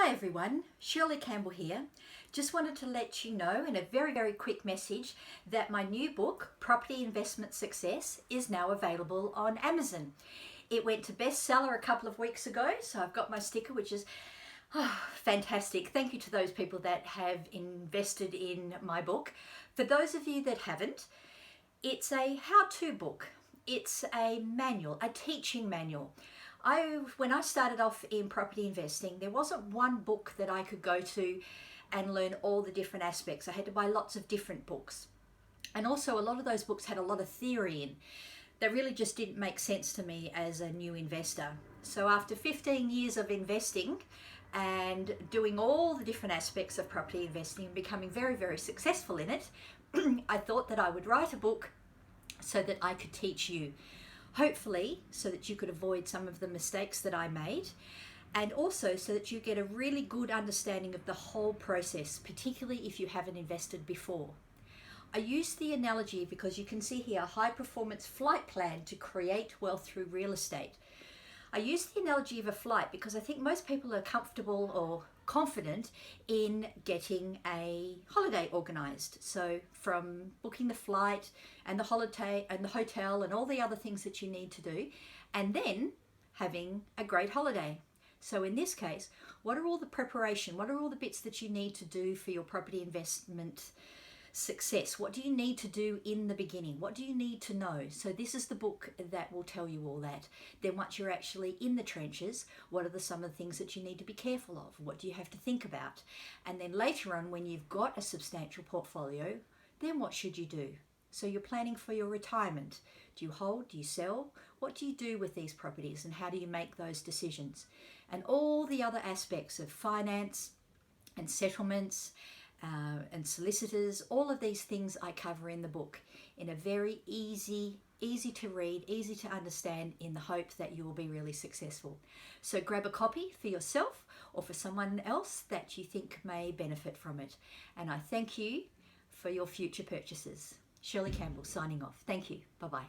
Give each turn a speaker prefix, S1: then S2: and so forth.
S1: Hi everyone, Shirley Campbell here. Just wanted to let you know in a very quick message that my new book, Property Investment Success, is now available on Amazon. It went to bestseller a couple of weeks ago, so I've got my sticker, which is fantastic. Thank you to those people that have invested in my book. For those of you that haven't, it's a how-to book. It's a manual, a teaching manual. When I started off in property investing, there wasn't one book that I could go to and learn all the different aspects. I had to buy lots of different books. And also a lot of those books had a lot of theory in that really just didn't make sense to me as a new investor. So after 15 years of investing and doing all the different aspects of property investing and becoming very successful in it, I thought that I would write a book so that I could teach you. Hopefully so that you could avoid some of the mistakes that I made, and also so that you get a really good understanding of the whole process, particularly if you haven't invested before. I use the analogy because you can see here a high performance flight plan to create wealth through real estate. I use the analogy of a flight because I think most people are comfortable or confident in getting a holiday organized. So from booking the flight and the holiday and the hotel and all the other things that you need to do, and then having a great holiday. So in this case, what are all the preparation? What are all the bits that you need to do for your property investment success? What do you need to do in the beginning? What do you need to know? So this is the book that will tell you all that. Then once you're actually in the trenches, what are some of the things that you need to be careful of? What do you have to think about? And then later on, when you've got a substantial portfolio, then what should you do? So you're planning for your retirement. Do you hold? Do you sell? What do you do with these properties and how do you make those decisions? And all the other aspects of finance and settlements and solicitors, all of these things I cover in the book in a very easy to read, easy to understand, in the hope that you will be really successful. So grab a copy for yourself or for someone else that you think may benefit from it. And I thank you for your future purchases. Shirley Campbell signing off. Thank you. Bye-bye.